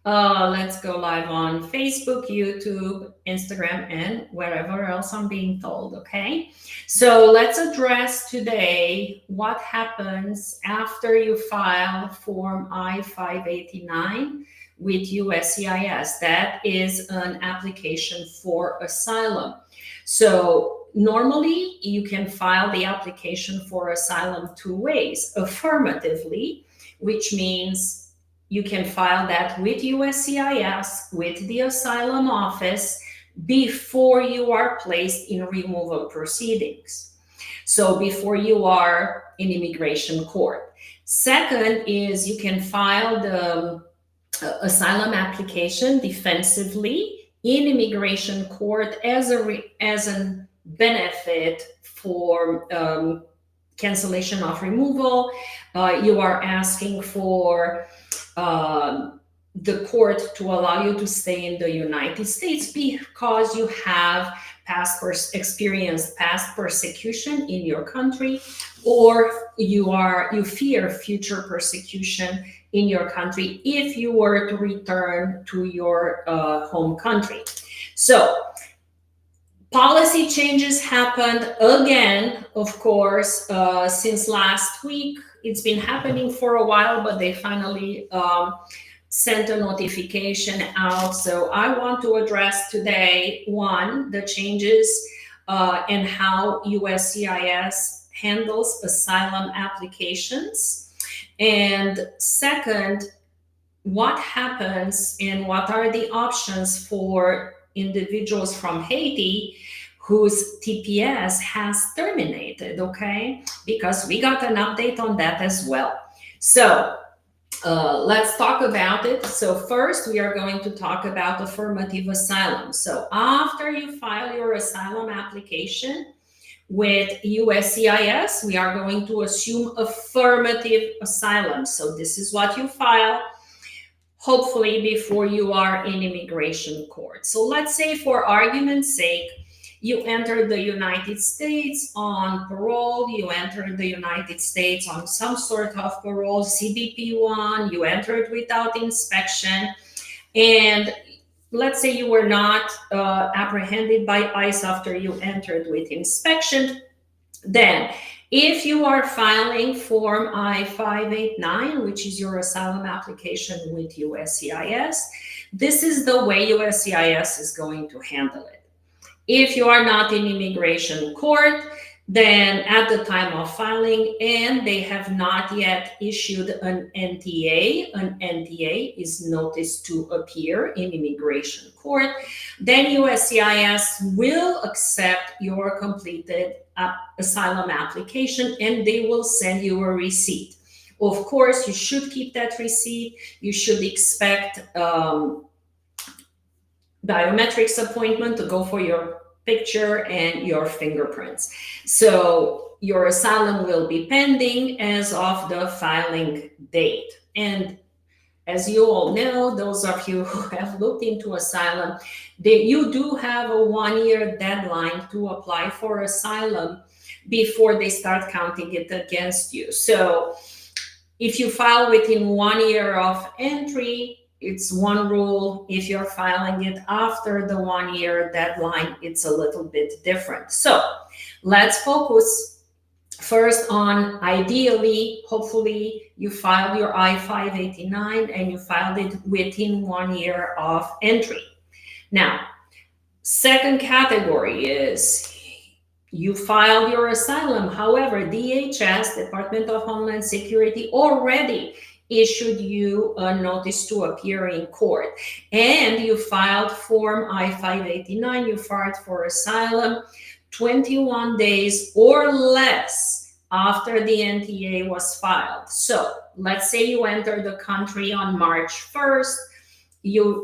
Let's go live on Facebook, YouTube, Instagram, and wherever else I'm being told, okay? So let's address today what happens after you file Form I-589 with USCIS. That is an application for asylum. So normally you can file the application for asylum two ways: affirmatively, which means you can file that with USCIS, with the asylum office, before you are placed in removal proceedings. So before you are in immigration court. Second is you can file the asylum application defensively in immigration court as a benefit for cancellation of removal. You are asking for the court to allow you to stay in the United States because you have experienced past persecution in your country, or you fear future persecution in your country if you were to return to your home country. So policy changes happened again, of course, since last week. It's been happening for a while, but they finally sent a notification out. So I want to address today, one, the changes and how USCIS handles asylum applications. And second, what happens and what are the options for individuals from Haiti whose TPS has terminated, okay? Because we got an update on that as well. So let's talk about it. So first, we are going to talk about affirmative asylum. So after you file your asylum application with USCIS, we are going to assume affirmative asylum. So this is what you file, hopefully before you are in immigration court. So let's say, for argument's sake, you entered the United States on parole, you entered the United States on some sort of parole, CBP-1, you entered without inspection, and let's say you were not apprehended by ICE after you entered with inspection. Then, if you are filing Form I-589, which is your asylum application with USCIS, this is the way USCIS is going to handle it. If you are not in immigration court, then at the time of filing and they have not yet issued an NTA is notice to appear in immigration court, then USCIS will accept your completed asylum application and they will send you a receipt. Of course, you should keep that receipt. You should expect biometrics appointment to go for your picture and your fingerprints. So your asylum will be pending as of the filing date. And as you all know, those of you who have looked into asylum, you do have a 1-year deadline to apply for asylum before they start counting it against you. So if you file within 1 year of entry, it's one rule. If you're filing it after the 1-year deadline, it's a little bit different. So let's focus first on, ideally, hopefully, you filed your I-589 and you filed it within 1 year of entry. Now, second category is you filed your asylum. However, DHS, Department of Homeland Security, already issued you a notice to appear in court, and you filed Form I-589, you filed for asylum 21 days or less after the NTA was filed. So let's say you entered the country on March 1st, you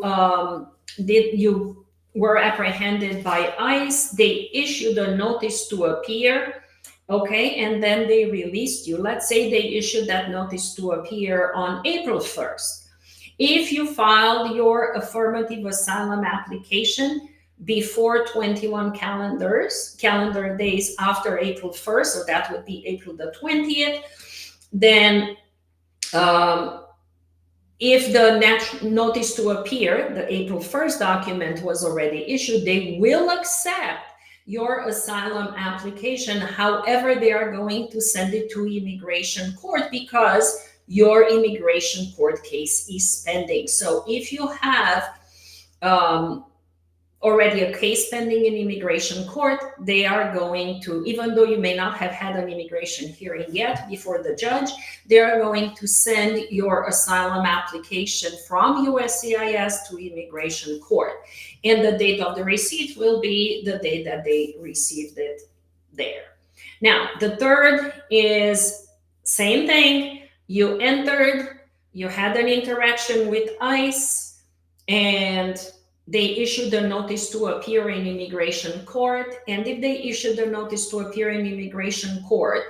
were apprehended by ICE, they issued a notice to appear, okay, and then they released you. Let's say they issued that notice to appear on April 1st. If you filed your affirmative asylum application before 21 calendar days after April 1st, so that would be April the 20th, then If the notice to appear, the April 1st document was already issued, they will accept your asylum application. However, they are going to send it to immigration court because your immigration court case is pending. So if you have already a case pending in immigration court, they are going to, even though you may not have had an immigration hearing yet before the judge, they are going to send your asylum application from USCIS to immigration court. And the date of the receipt will be the date that they received it there. Now, the third is same thing. You entered, you had an interaction with ICE, and they issued a notice to appear in immigration court. And if they issued a notice to appear in immigration court,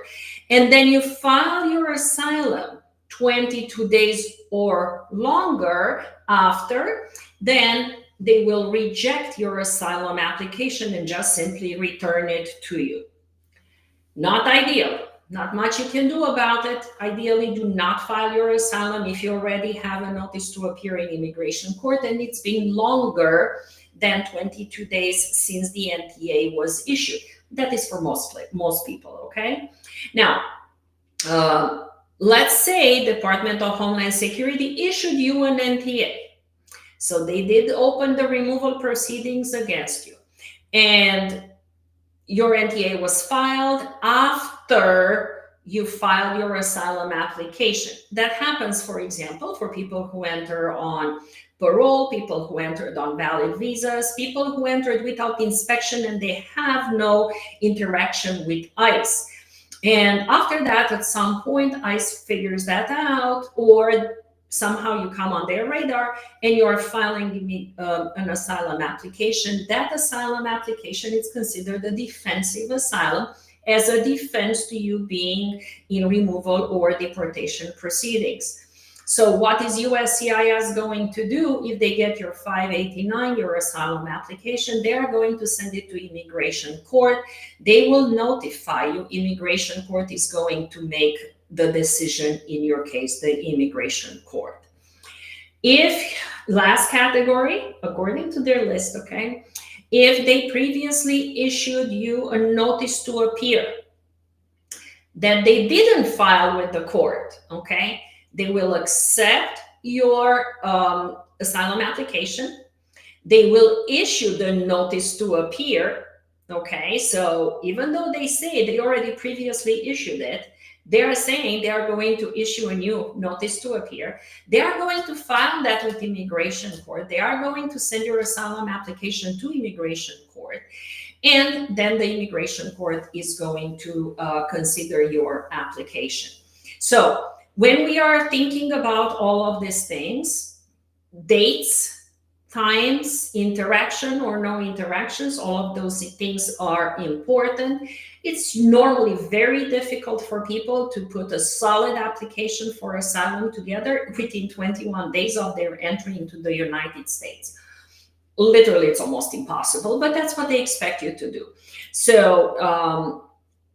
and then you file your asylum 22 days or longer after, then they will reject your asylum application and just simply return it to you. Not ideal. Not much you can do about it. Ideally, do not file your asylum if you already have a notice to appear in immigration court and it's been longer than 22 days since the NTA was issued. That is for most people, okay? Now, let's say Department of Homeland Security issued you an NTA. So they did open the removal proceedings against you. And your NTA was filed after you filed your asylum application. That happens, for example, for people who enter on parole, people who entered on valid visas, people who entered without inspection and they have no interaction with ICE. And after that, at some point, ICE figures that out, or somehow you come on their radar and you're filing an asylum application. That asylum application is considered a defensive asylum as a defense to you being in removal or deportation proceedings. So what is USCIS going to do if they get your 589, your asylum application? They are going to send it to immigration court. They will notify you. Immigration court is going to make the decision in your case, the immigration court. If, last category, according to their list, okay, if they previously issued you a notice to appear that they didn't file with the court, okay, they will accept your asylum application. They will issue the notice to appear, okay, so even though they say they already previously issued it, they are saying they are going to issue a new notice to appear. They are going to file that with immigration court. They are going to send your asylum application to immigration court. And then the immigration court is going to consider your application. So when we are thinking about all of these things, dates, times, interaction or no interactions, all of those things are important. It's normally very difficult for people to put a solid application for asylum together within 21 days of their entry into the United States. Literally, it's almost impossible, but that's what they expect you to do. So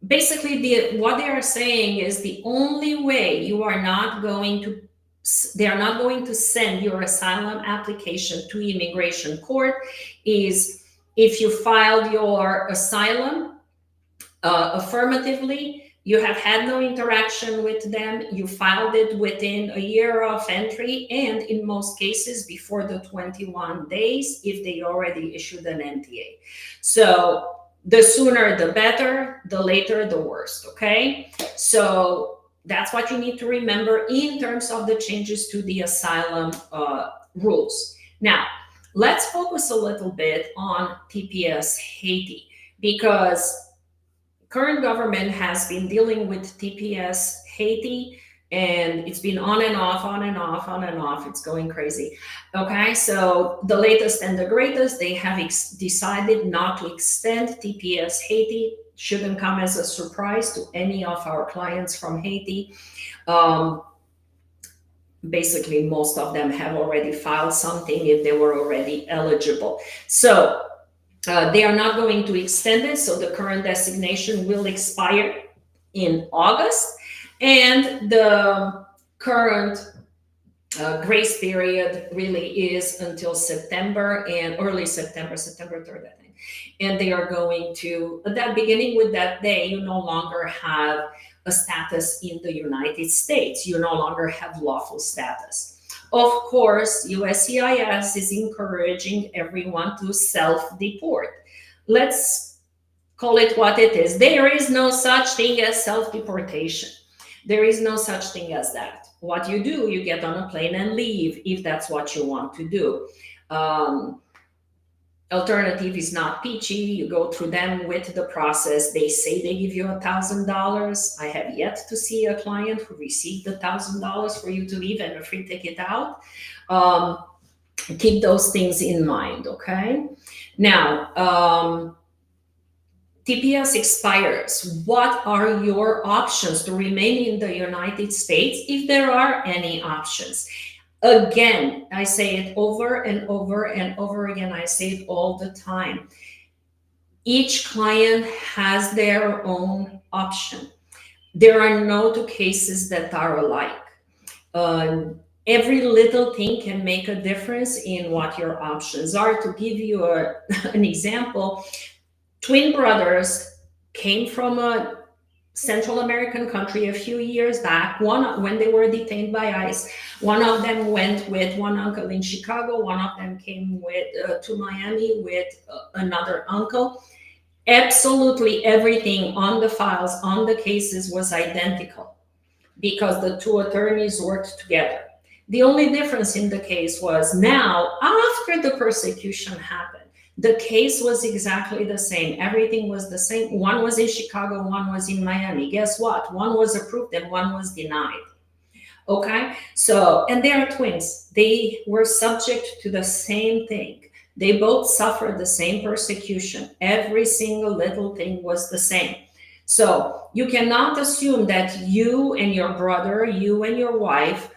basically, what they are saying is the only way you are not going to they are not going to send your asylum application to immigration court is if you filed your asylum affirmatively, you have had no interaction with them, you filed it within a year of entry, and in most cases before the 21 days if they already issued an NTA. So the sooner the better, the later the worse, okay? So that's what you need to remember in terms of the changes to the asylum rules. Now, let's focus a little bit on TPS Haiti, because current government has been dealing with TPS Haiti, and it's been on and off, on and off, on and off. It's going crazy. Okay, so the latest and the greatest, they have decided not to extend TPS Haiti. Shouldn't come as a surprise to any of our clients from Haiti. Basically, most of them have already filed something if they were already eligible. So they are not going to extend it. So the current designation will expire in August. And the current grace period really is until September and early September, September 3rd, I think. And they are going to, that beginning with that day, you no longer have a status in the United States. You no longer have lawful status. Of course, USCIS is encouraging everyone to self-deport. Let's call it what it is. There is no such thing as self-deportation. There is no such thing as that. What you do, you get on a plane and leave if that's what you want to do. Alternative is not peachy. You go through them with the process. They say they give you $1,000. I have yet to see a client who received $1,000 for you to leave and a free ticket out. Keep those things in mind, okay? Now, TPS expires. What are your options to remain in the United States, if there are any options? Again, I say it over and over and over again. I say it all the time. Each client has their own option. There are no two cases that are alike. Every little thing can make a difference in what your options are. To give you an example, twin brothers came from a Central American country a few years back. When they were detained by ICE, one of them went with one uncle in Chicago. One of them came to Miami with another uncle. Absolutely everything on the files, on the cases was identical because the two attorneys worked together. The only difference in the case was now, after the persecution happened, the case was exactly the same. Everything was the same. One was in Chicago, one was in Miami. Guess what? One was approved and one was denied. Okay? So, and they are twins. They were subject to the same thing. They both suffered the same persecution. Every single little thing was the same. So you cannot assume that you and your brother, you and your wife,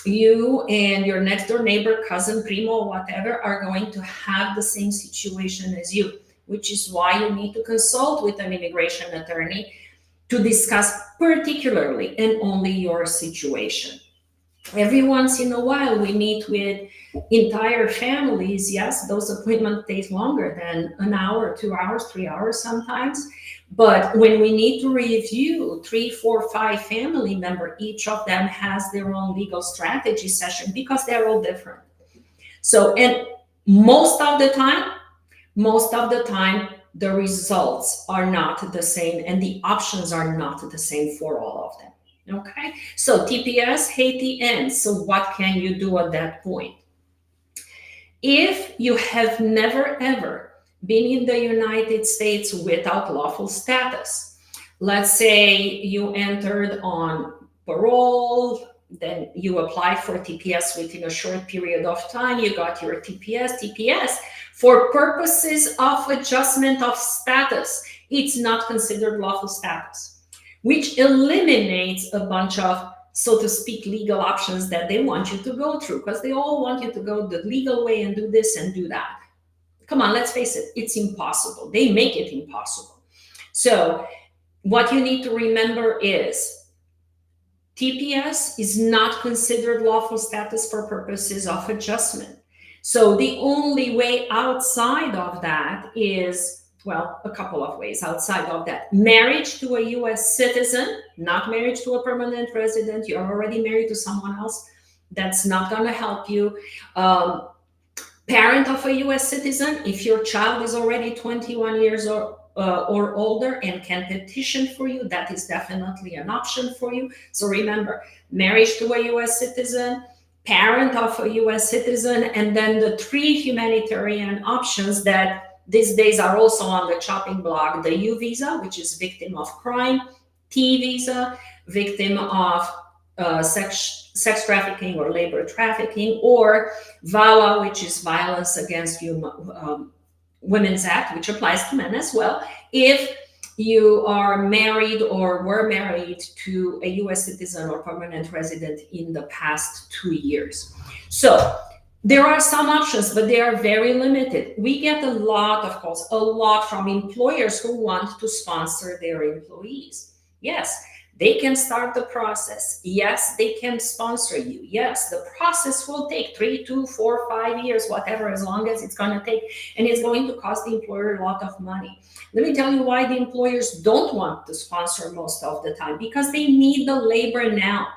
you and your next door neighbor, cousin, primo, whatever, are going to have the same situation as you, which is why you need to consult with an immigration attorney to discuss particularly and only your situation. Every once in a while, we meet with entire families. Yes, those appointments take longer than an hour, 2 hours, 3 hours sometimes. But when we need to review 3, 4, 5 family members, each of them has their own legal strategy session because they're all different. So, and most of the time, the results are not the same and the options are not the same for all of them. Okay, so TPS, Haiti ends. So what can you do at that point? If you have never ever been in the United States without lawful status, let's say you entered on parole, then you applied for TPS within a short period of time, you got your TPS for purposes of adjustment of status, it's not considered lawful status, which eliminates a bunch of, so to speak, legal options that they want you to go through, because they all want you to go the legal way and do this and do that. Come on, let's face it, it's impossible. They make it impossible. So what you need to remember is TPS is not considered lawful status for purposes of adjustment. So the only way outside of that is, well, a couple of ways outside of that. Marriage to a US citizen, not marriage to a permanent resident. You're already married to someone else. That's not going to help you. Parent of a US citizen, if your child is already 21 years or older and can petition for you, that is definitely an option for you. So remember, marriage to a US citizen, parent of a US citizen, and then the 3 humanitarian options that these days are also on the chopping block: the U visa, which is victim of crime; T visa, victim of sex trafficking or labor trafficking; or VAWA, which is Violence Against Women's Act, which applies to men as well, if you are married or were married to a US citizen or permanent resident in the past 2 years. So there are some options, but they are very limited. We get a lot of calls, a lot from employers who want to sponsor their employees. Yes, They can start the process. Yes, they can sponsor you. Yes, the process will take 3, 2, 4, 5 years, whatever, as long as it's going to take, and it's going to cost the employer a lot of money. Let me tell you why the employers don't want to sponsor most of the time, because they need the labor now.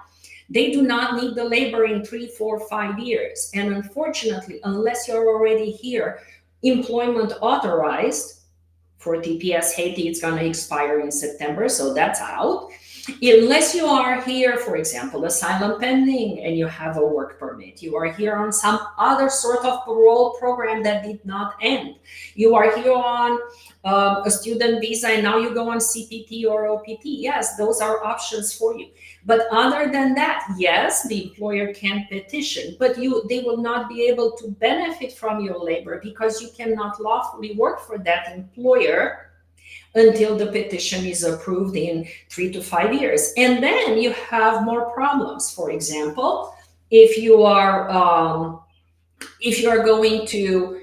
They do not need the labor in 3, 4, 5 years. And unfortunately, unless you're already here, employment authorized for TPS Haiti, it's going to expire in September, so that's out. Unless you are here, for example, asylum pending, and you have a work permit, you are here on some other sort of parole program that did not end, you are here on a student visa and now you go on CPT or OPT, yes, those are options for you. But other than that, yes, the employer can petition, but they will not be able to benefit from your labor because you cannot lawfully work for that employer until the petition is approved in 3 to 5 years. And then you have more problems. For example, if you are going to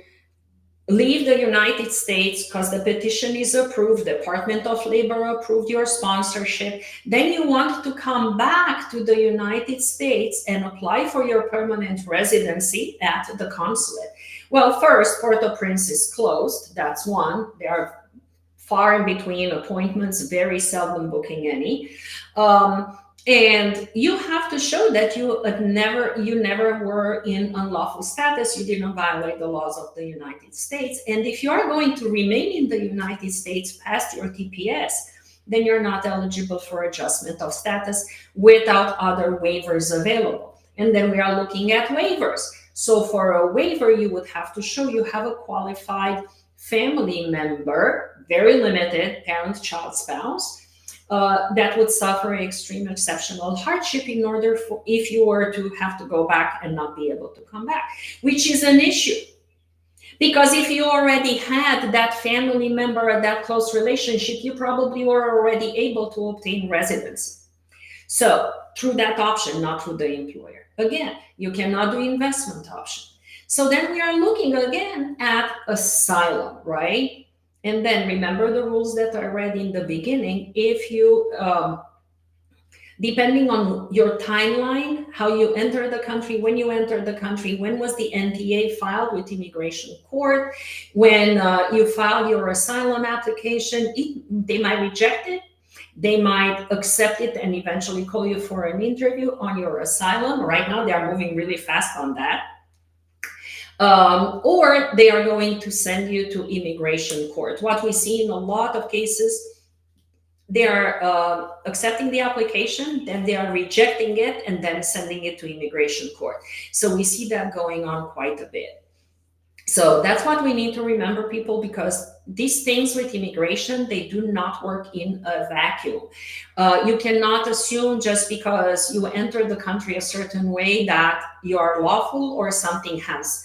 leave the United States because the petition is approved, Department of Labor approved your sponsorship, then you want to come back to the United States and apply for your permanent residency at the consulate. Well, first, Port-au-Prince is closed. That's one. There are far in between appointments, very seldom booking any. And you have to show that you never were in unlawful status, you didn't violate the laws of the United States. And if you are going to remain in the United States past your TPS, then you're not eligible for adjustment of status without other waivers available. And then we are looking at waivers. So for a waiver, you would have to show you have a qualified family member, very limited, parent, child, spouse, that would suffer extreme exceptional hardship in order for, if you were to have to go back and not be able to come back, which is an issue. Because if you already had that family member or that close relationship, you probably were already able to obtain residency. So through that option, not through the employer. Again, you cannot do investment option. So then we are looking again at asylum, right? And then remember the rules that I read in the beginning. If you, depending on your timeline, how you enter the country, when you enter the country, when was the NTA filed with immigration court, when you filed your asylum application, they might reject it. They might accept it and eventually call you for an interview on your asylum. Right now, they are moving really fast on that. Or they are going to send you to immigration court. What we see in a lot of cases, they are accepting the application, then they are rejecting it, and then sending it to immigration court. So we see that going on quite a bit. So that's what we need to remember, people, because these things with immigration, they do not work in a vacuum. You cannot assume just because you enter the country a certain way that you are lawful or something has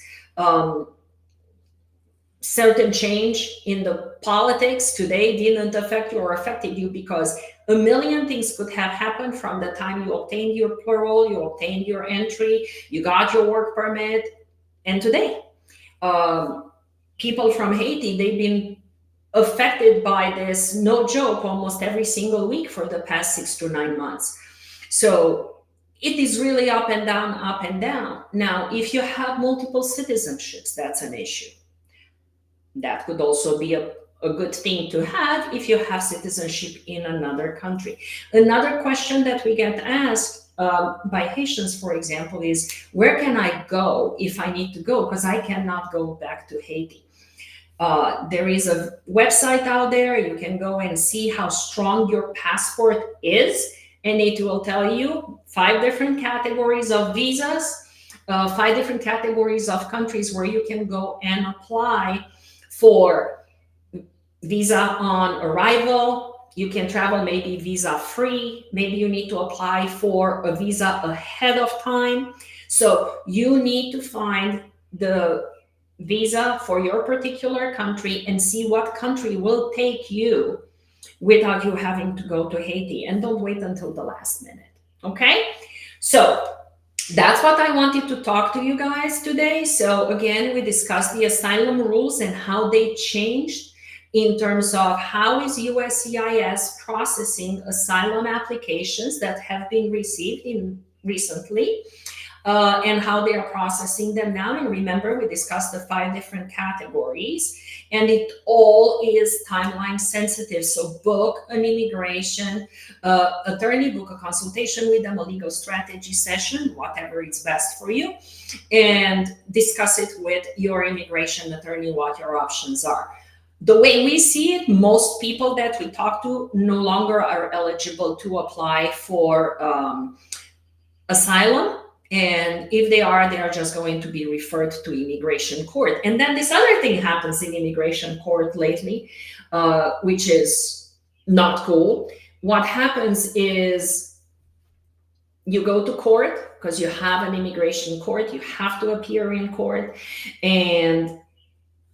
certain change in the politics today didn't affect you or affected you, because a million things could have happened from the time you obtained your parole, you obtained your entry, you got your work permit, and today. People from Haiti, they've been affected by this, no joke, almost every single week for the past 6 to 9 months. So it is really up and down, up and down. Now, if you have multiple citizenships, that's an issue. That could also be a good thing to have if you have citizenship in another country. Another question that we get asked by Haitians, for example, is where can I go if I need to go? Because I cannot go back to Haiti. There is a website out there. You can go and see how strong your passport is, and it will tell you 5 different categories of visas, 5 different categories of countries where you can go and apply for visa on arrival. You can travel maybe visa free. Maybe you need to apply for a visa ahead of time. So you need to find the visa for your particular country and see what country will take you without you having to go to Haiti. And don't wait until the last minute. Okay? So that's what I wanted to talk to you guys today. So again, we discussed the asylum rules and how they changed in terms of how is USCIS processing asylum applications that have been received in recently, and how they are processing them now. And remember, we discussed the 5 different categories, and it all is timeline sensitive. So book an immigration attorney, book a consultation with them, a legal strategy session, whatever is best for you, and discuss it with your immigration attorney, what your options are. The way we see it, most people that we talk to no longer are eligible to apply for asylum. And if they are just going to be referred to immigration court. And then this other thing happens in immigration court lately, which is not cool. What happens is you go to court because you have an immigration court, you have to appear in court, and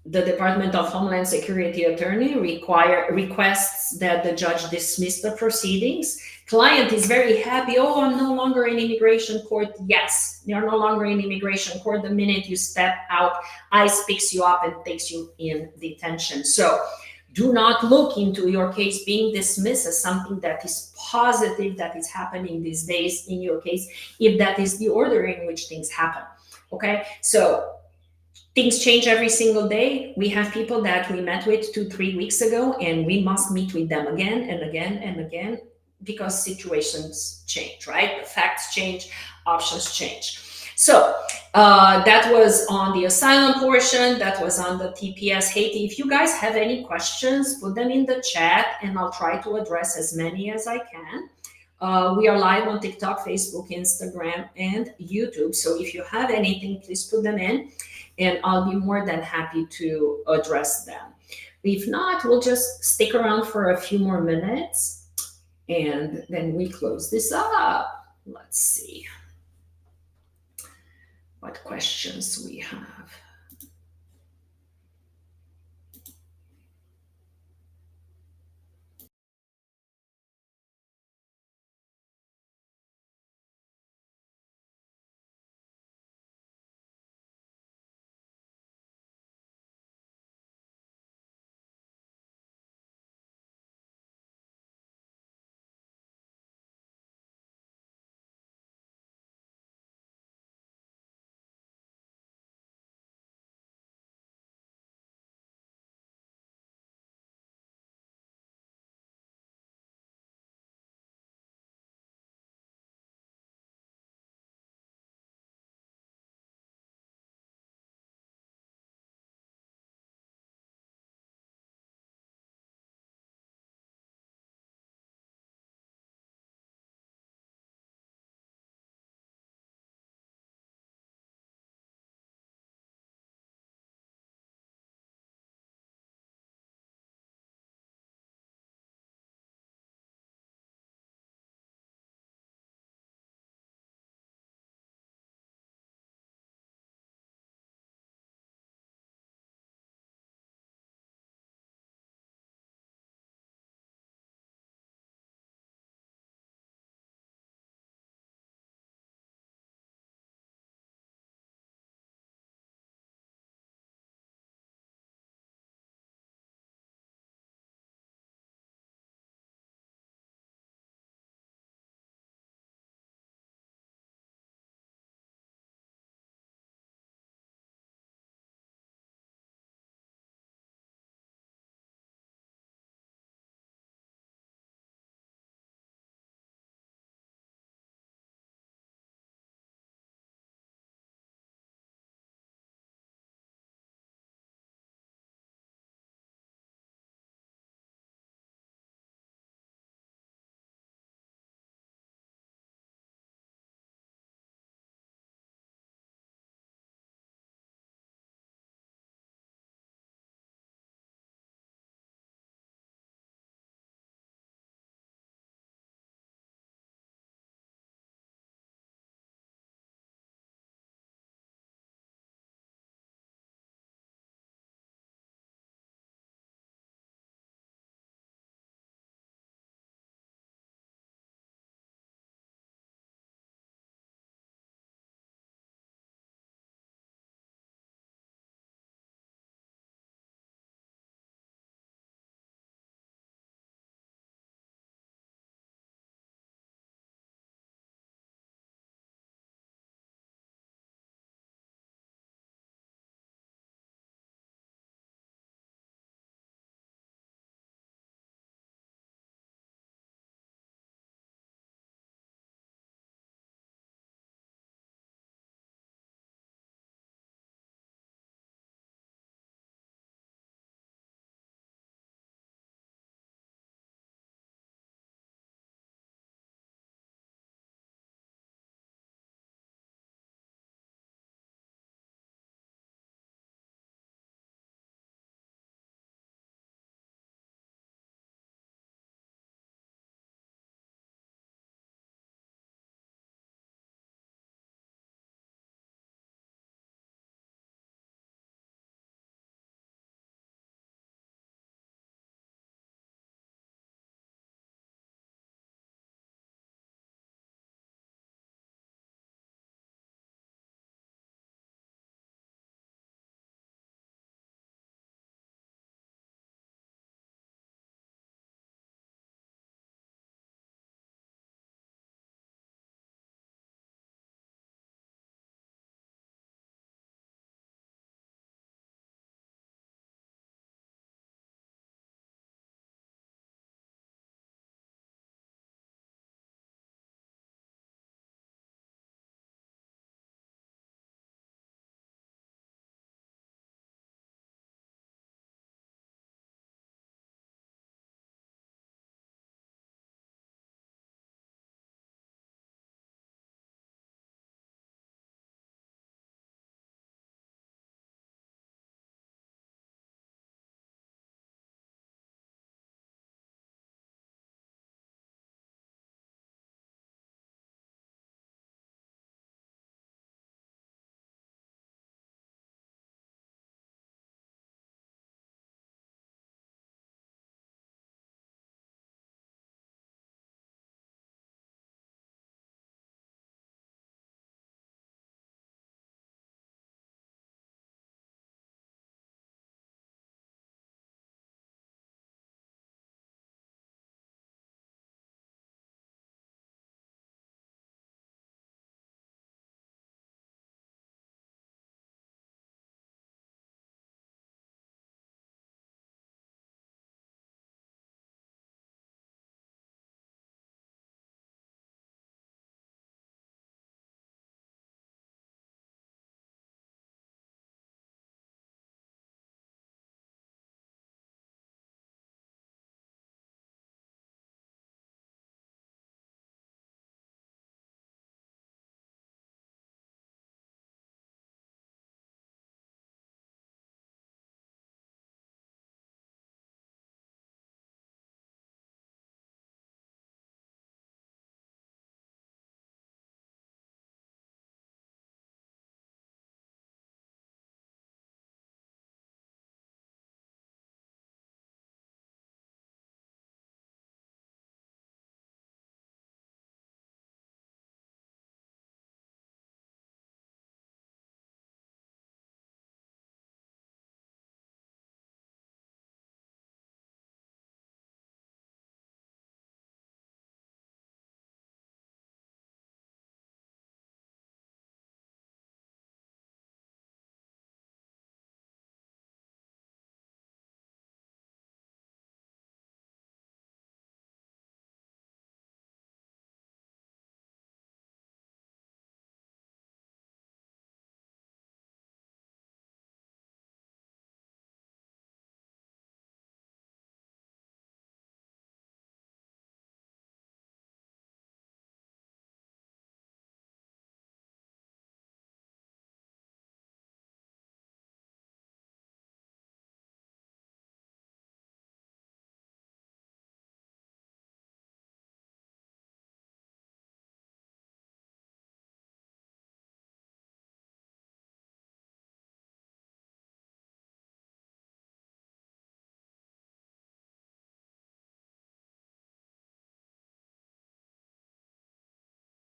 the Department of Homeland Security attorney requests that the judge dismiss the proceedings. Client is very happy. Oh, I'm no longer in immigration court. Yes, you're no longer in immigration court. The minute you step out, ICE picks you up and takes you in detention. So do not look into your case being dismissed as something that is positive that is happening these days in your case, if that is the order in which things happen. Okay, so things change every single day. We have people that we met with 2-3 weeks ago, and we must meet with them again and again and again because situations change, right? The facts change, options change. So that was on the asylum portion. That was on the TPS Haiti. If you guys have any questions, put them in the chat and I'll try to address as many as I can. We are live on TikTok, Facebook, Instagram, and YouTube. So if you have anything, please put them in and I'll be more than happy to address them. If not, we'll just stick around for a few more minutes and then we close this up. Let's see what questions we have.